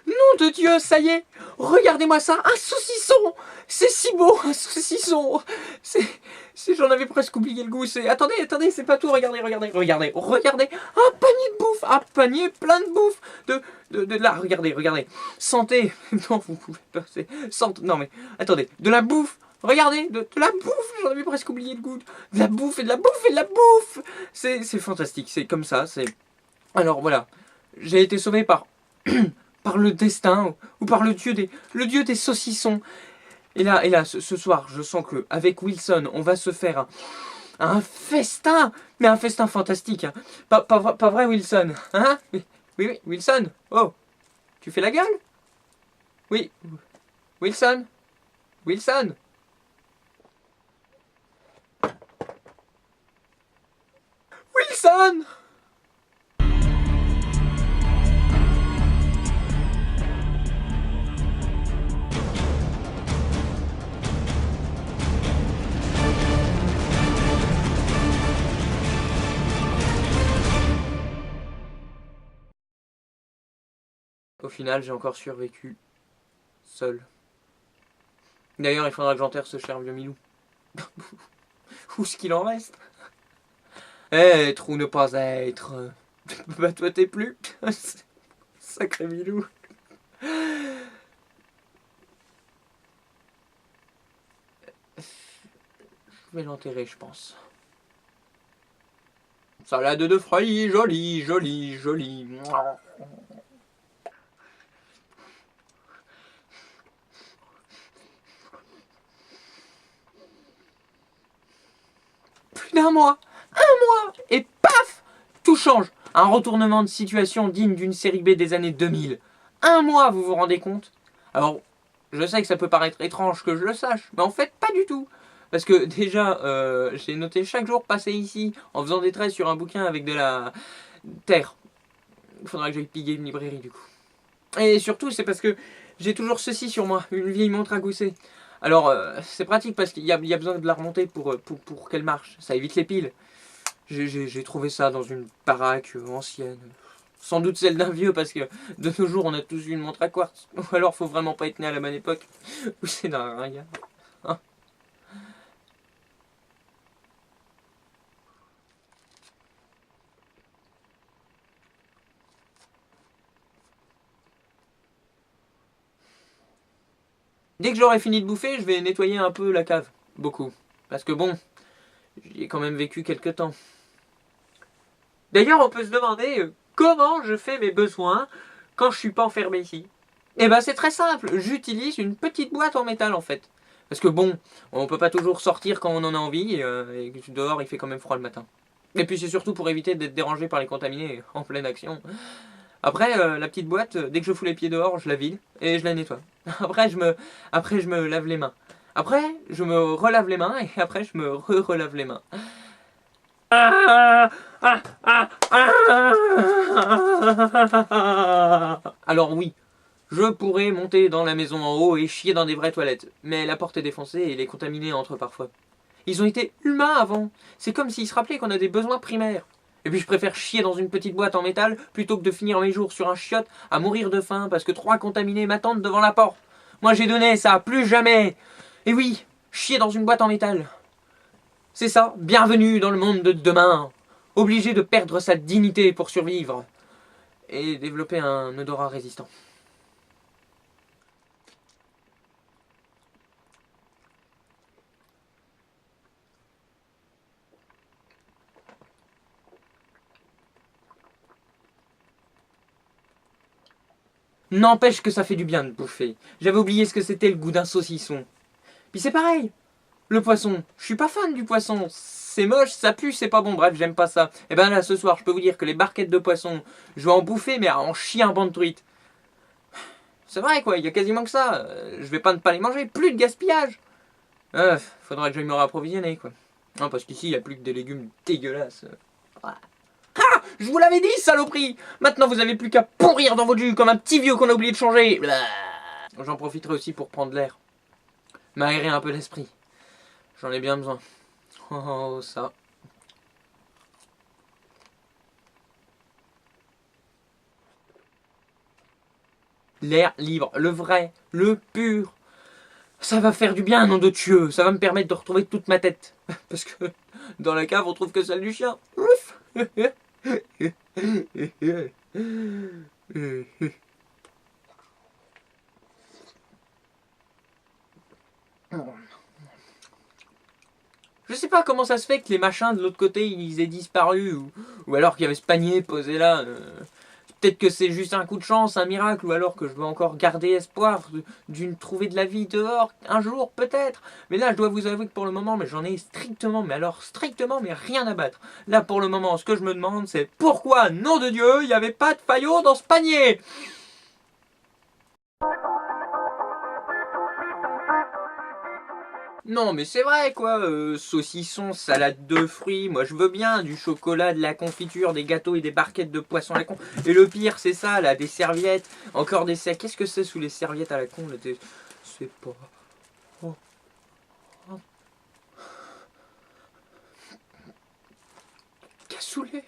Nom de Dieu, ça y est. Regardez-moi ça, un saucisson. C'est si beau, un saucisson. J'en avais presque oublié le goût. Attendez, c'est pas tout. Regardez. Un panier de bouffe, un panier plein de bouffe. De là, regardez. Santé. Non, vous pouvez pas. Santé. Non mais, attendez, de la bouffe. Regardez, de la bouffe. J'en avais presque oublié le goût. De la bouffe et de la bouffe et de la bouffe. C'est fantastique. C'est comme ça. Alors voilà, j'ai été sauvé par par le destin ou par le dieu des saucissons. Et là, ce soir, je sens que avec Wilson, on va se faire un festin, mais un festin fantastique. Hein. Pas vrai, Wilson, hein? Oui, Wilson. Oh, tu fais la gueule? Oui, Wilson, Wilson. Wilson. Au final, j'ai encore survécu. Seul. D'ailleurs, il faudra que j'enterre ce cher vieux Milou. Où est-ce qu'il en reste? Être ou ne pas être. Bah toi t'es plus. Sacré Milou. Je vais l'enterrer, je pense. Salade de fruits, jolie. Plus d'un mois, et paf, tout change. Un retournement de situation digne d'une série B des années 2000. Un mois, vous vous rendez compte? Alors, je sais que ça peut paraître étrange que je le sache, mais en fait, pas du tout. Parce que déjà, j'ai noté chaque jour passé ici en faisant des traits sur un bouquin avec de la terre. Il faudra que j'aille piller une librairie du coup. Et surtout, c'est parce que j'ai toujours ceci sur moi, une vieille montre à gousset. Alors, c'est pratique parce qu'il y a besoin de la remonter pour qu'elle marche. Ça évite les piles. J'ai trouvé ça dans une baraque ancienne. Sans doute celle d'un vieux parce que de nos jours on a tous eu une montre à quartz. Ou alors faut vraiment pas être né à la bonne époque. Ou c'est d'un ringard. Hein. Dès que j'aurai fini de bouffer, je vais nettoyer un peu la cave. Beaucoup. Parce que bon, j'y ai quand même vécu quelques temps. D'ailleurs, on peut se demander comment je fais mes besoins quand je suis pas enfermé ici. Eh ben c'est très simple, j'utilise une petite boîte en métal en fait. Parce que bon, on peut pas toujours sortir quand on en a envie et dehors il fait quand même froid le matin. Et puis c'est surtout pour éviter d'être dérangé par les contaminés en pleine action. Après la petite boîte, dès que je fous les pieds dehors, je la vide et je la nettoie. Après je me lave les mains. Après je me relave les mains et après je me relave les mains. Alors oui, je pourrais monter dans la maison en haut et chier dans des vraies toilettes, mais la porte est défoncée et les contaminés entrent parfois. Ils ont été humains avant. C'est comme s'ils se rappelaient qu'on a des besoins primaires. Et puis je préfère chier dans une petite boîte en métal plutôt que de finir mes jours sur un chiotte à mourir de faim parce que 3 contaminés m'attendent devant la porte. Moi j'ai donné ça, plus jamais. Et oui, chier dans une boîte en métal. C'est ça, bienvenue dans le monde de demain. Obligé de perdre sa dignité pour survivre. Et développer un odorat résistant. N'empêche que ça fait du bien de bouffer. J'avais oublié ce que c'était le goût d'un saucisson. Puis c'est pareil. Le poisson, je suis pas fan du poisson. C'est moche, ça pue, c'est pas bon. Bref, j'aime pas ça. Et ben là, ce soir, je peux vous dire que les barquettes de poisson, je vais en bouffer, mais à en chier un banc de truites. C'est vrai quoi, il y a quasiment que ça. Je vais pas ne pas les manger. Plus de gaspillage. Faudra que j'aille me réapprovisionner quoi. Non, parce qu'ici, il y a plus que des légumes dégueulasses. Ouais. Ah, je vous l'avais dit, saloperie. Maintenant, vous avez plus qu'à pourrir dans votre jus comme un petit vieux qu'on a oublié de changer. J'en profiterai aussi pour prendre l'air. M'aérer un peu l'esprit. J'en ai bien besoin. Oh, ça. l'air libre, le vrai, le pur. Ça va faire du bien, nom de Dieu. Ça va me permettre de retrouver toute ma tête. Parce que dans la cave, on trouve que celle du chien. Ouf. Je sais pas comment ça se fait que les machins de l'autre côté ils aient disparu ou alors qu'il y avait ce panier posé là. Peut-être que c'est juste un coup de chance, un miracle, ou alors que je dois encore garder espoir d'une trouver de la vie dehors un jour peut-être. Mais là je dois vous avouer que pour le moment mais j'en ai strictement, mais alors strictement mais rien à battre. Là pour le moment ce que je me demande c'est pourquoi, nom de Dieu, il n'y avait pas de faillot dans ce panier. Non, mais c'est vrai, quoi. Saucisson, salade de fruits, moi je veux bien. Du chocolat, de la confiture, des gâteaux et des barquettes de poisson à la con. Et le pire, c'est ça, là, des serviettes. Encore des serviettes. Qu'est-ce que c'est sous les serviettes à la con là, c'est pas. Oh. Oh. Cassoulet.